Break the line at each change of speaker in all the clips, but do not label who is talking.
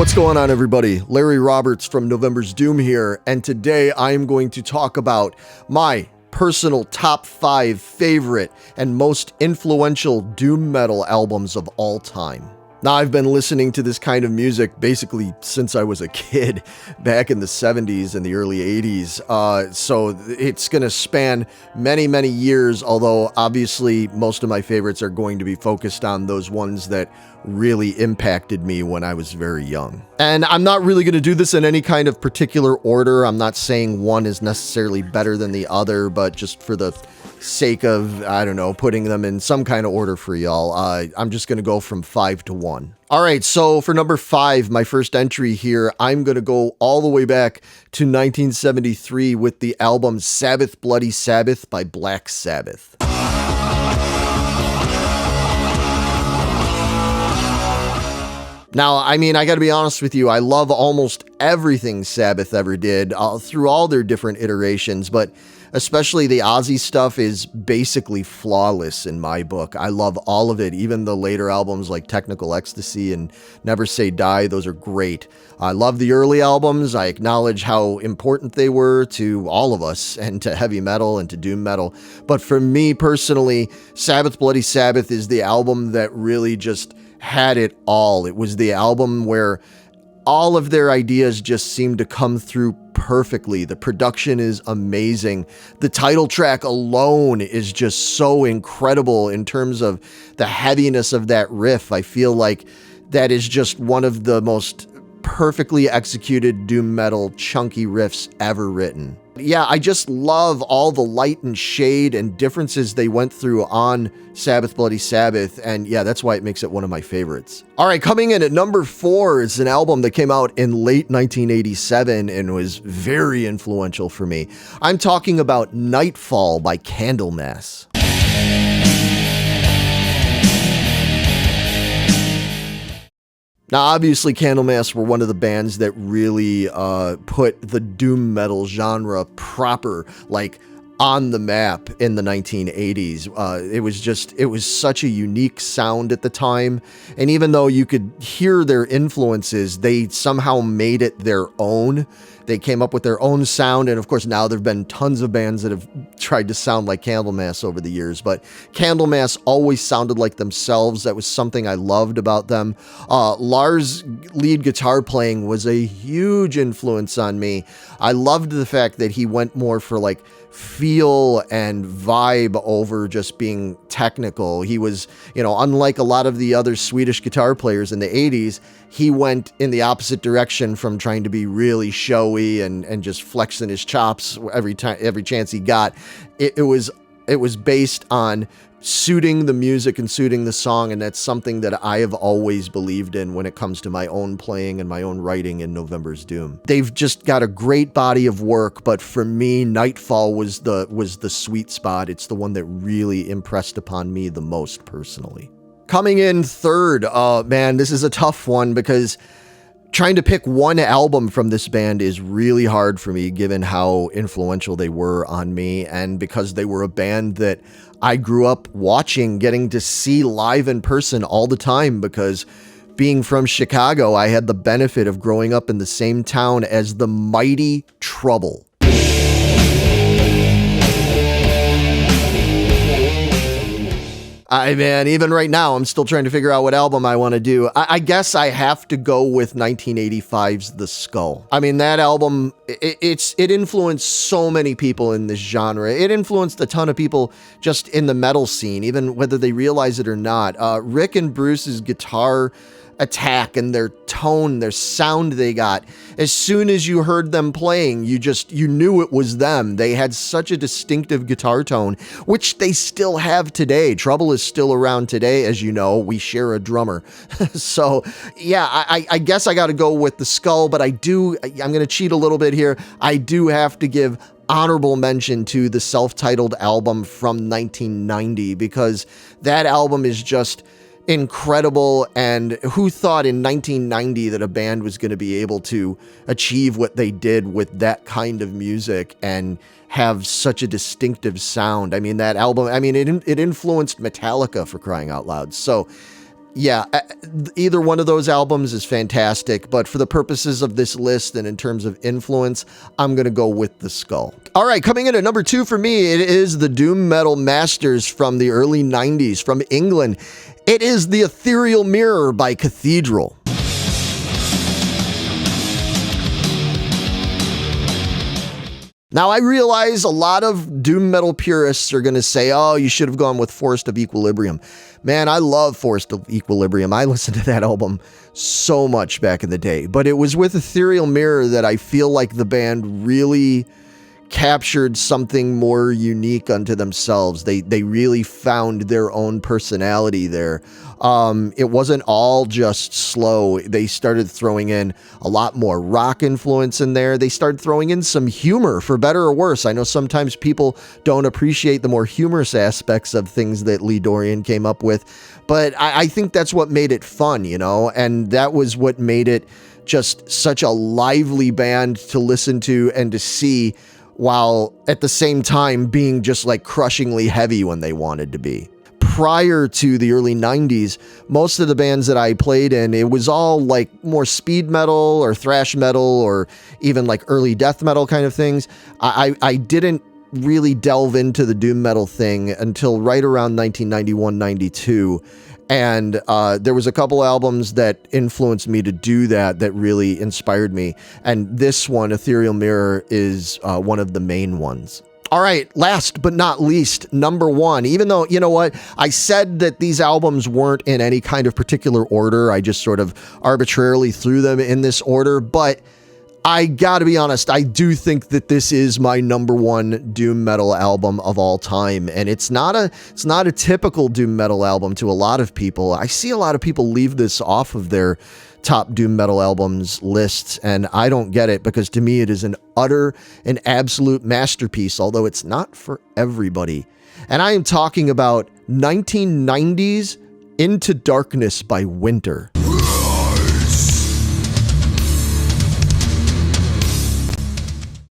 What's going on, everybody? Larry Roberts from November's Doom here, and today I am going to talk about my personal top 5 favorite and most influential doom metal albums of all time. Now, I've been listening to this kind of music basically since I was a kid, back in the 70s and the early 80s, so it's going to span many, many years, although obviously most of my favorites are going to be focused on those ones that really impacted me when I was very young. And I'm not really going to do this in any kind of particular order. I'm not saying one is necessarily better than the other, but just for the sake of, I don't know, putting them in some kind of order for y'all, I'm just going to go from 5 to 1. All right, so for number 5, my first entry here, I'm going to go all the way back to 1973 with the album Sabbath Bloody Sabbath by Black Sabbath. Now, I mean, I got to be honest with you, I love almost everything Sabbath ever did through all their different iterations, but especially the Ozzy stuff is basically flawless in my book. I love all of it, even the later albums like Technical Ecstasy and Never Say Die, those are great. I love the early albums. I acknowledge how important they were to all of us and to heavy metal and to doom metal. But for me personally, Sabbath Bloody Sabbath is the album that really just had it all. It was the album where all of their ideas just seemed to come through perfectly. The production is amazing. The title track alone is just so incredible in terms of the heaviness of that riff. I feel like that is just one of the most perfectly executed doom metal chunky riffs ever written. Yeah, I just love all the light and shade and differences they went through on Sabbath Bloody Sabbath, and yeah, that's why it makes it one of my favorites. All right, coming in at number 4 is an album that came out in late 1987 and was very influential for me. I'm talking about Nightfall by Candlemass. Now, obviously, Candlemass were one of the bands that really put the doom metal genre proper, like, on the map in the 1980s. It was such a unique sound at the time, and even though you could hear their influences, they somehow made it their own. They came up with their own sound, and of course now there have been tons of bands that have tried to sound like Candlemass over the years, but Candlemass always sounded like themselves. That was something I loved about them. Lars' lead guitar playing was a huge influence on me. I loved the fact that he went more for like feel and vibe over just being technical. He was, unlike a lot of the other Swedish guitar players in the 80s, he went in the opposite direction from trying to be really showy and just flexing his chops every chance he got. It was based on suiting the music and suiting the song, and that's something that I have always believed in when it comes to my own playing and my own writing in November's Doom. They've just got a great body of work, but for me, Nightfall was the sweet spot. It's the one that really impressed upon me the most personally. Coming in third, man, this is a tough one because trying to pick one album from this band is really hard for me given how influential they were on me, and because they were a band that I grew up watching, getting to see live in person all the time, because being from Chicago, I had the benefit of growing up in the same town as the mighty Trouble. Man, even right now, I'm still trying to figure out what album I want to do. I guess I have to go with 1985's The Skull. I mean, that album, it influenced so many people in this genre. It influenced a ton of people just in the metal scene, even whether they realize it or not. Rick and Bruce's guitar attack and their tone, their sound they got. As soon as you heard them playing, you knew it was them. They had such a distinctive guitar tone, which they still have today. Trouble is still around today, as you know. We share a drummer. So, yeah, I guess I got to go with The Skull, but I'm going to cheat a little bit here. I do have to give honorable mention to the self-titled album from 1990, because that album is just incredible. And who thought in 1990 that a band was going to be able to achieve what they did with that kind of music and have such a distinctive sound? I mean, that album, it influenced Metallica, for crying out loud. So Yeah, either one of those albums is fantastic, but for the purposes of this list and in terms of influence, I'm going to go with The Skull. All right, coming in at number 2 for me, it is the doom metal masters from the early 90s from England. It is The Ethereal Mirror by Cathedral. Now, I realize a lot of doom metal purists are going to say, oh, you should have gone with Forest of Equilibrium. Man, I love Forest of Equilibrium. I listened to that album so much back in the day. But it was with Ethereal Mirror that I feel like the band really captured something more unique unto themselves. They really found their own personality there. It wasn't all just slow. They started throwing in a lot more rock influence in there. They started throwing in some humor, for better or worse. I know sometimes people don't appreciate the more humorous aspects of things that Lee Dorian came up with, but I think that's what made it fun, you know, and that was what made it just such a lively band to listen to and to see, while at the same time being just like crushingly heavy when they wanted to be. Prior to the early 90s, most of the bands that I played in, it was all like more speed metal or thrash metal or even like early death metal kind of things. I didn't really delve into the doom metal thing until right around 1991-92. And there was a couple albums that influenced me to do that really inspired me. And this one, Ethereal Mirror, is one of the main ones. All right, last but not least, number 1, even though, you know what, I said that these albums weren't in any kind of particular order. I just sort of arbitrarily threw them in this order, but I gotta be honest, I do think that this is my number 1 doom metal album of all time, and it's not a typical doom metal album to a lot of people. I see a lot of people leave this off of their top doom metal albums lists, and I don't get it, because to me it is an absolute masterpiece, although it's not for everybody. And I am talking about 1990's Into Darkness by Winter.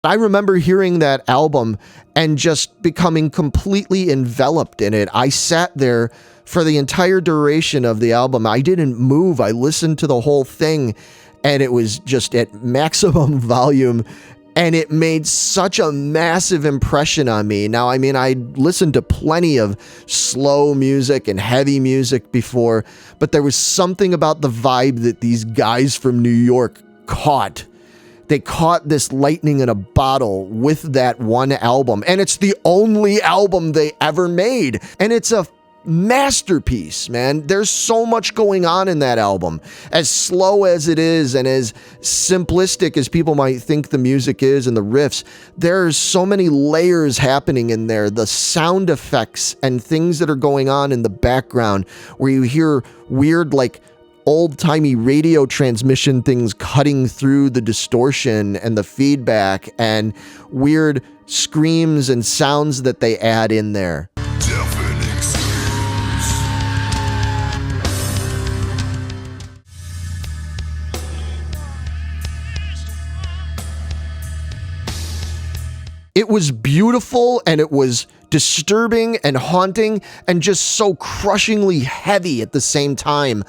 I remember hearing that album and just becoming completely enveloped in it. I sat there for the entire duration of the album. I didn't move. I listened to the whole thing, and it was just at maximum volume, and it made such a massive impression on me. Now, I mean, I listened to plenty of slow music and heavy music before, but there was something about the vibe that these guys from New York caught. They caught this lightning in a bottle with that one album, and it's the only album they ever made, and it's a masterpiece, man. There's so much going on in that album. As slow as it is and as simplistic as people might think the music is and the riffs, there's so many layers happening in there. The sound effects and things that are going on in the background, where you hear weird, like, old-timey radio transmission things cutting through the distortion and the feedback, and weird screams and sounds that they add in there. It was beautiful, and it was disturbing and haunting and just so crushingly heavy at the same time.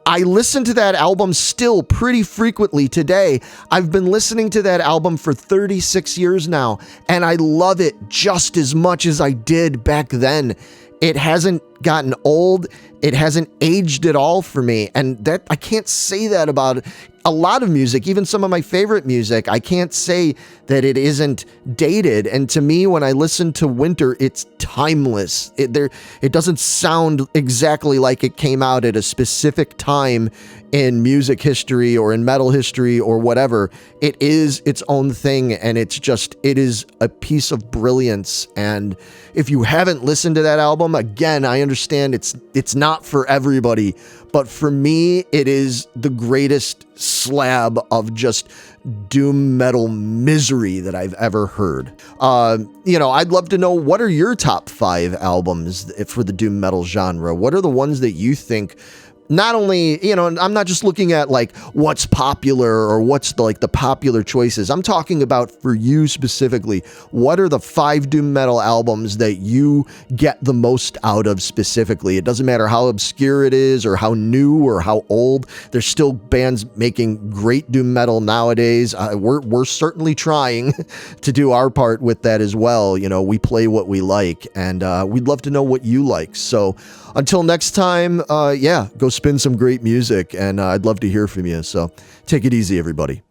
I listen to that album still pretty frequently today. I've been listening to that album for 36 years now, and I love it just as much as I did back then. It hasn't gotten old. It hasn't aged at all for me. And that, I can't say that about a lot of music, even some of my favorite music. I can't say that it isn't dated. And to me, when I listen to Winter, it's timeless. It doesn't sound exactly like it came out at a specific time in music history or in metal history or whatever. It is its own thing, and it is a piece of brilliance. And if you haven't listened to that album, again, I understand it's not for everybody, but for me, it is the greatest slab of just doom metal misery that I've ever heard. I'd love to know, what are your top 5 albums for the doom metal genre? What are the ones that you think not only, I'm not just looking at like what's popular or what's the popular choices. I'm talking about for you specifically, what are the 5 doom metal albums that you get the most out of specifically? It doesn't matter how obscure it is or how new or how old. There's still bands making great doom metal nowadays. We're certainly trying to do our part with that as well. We play what we like, and we'd love to know what you like. So until next time, go spin some great music, and I'd love to hear from you. So take it easy, everybody.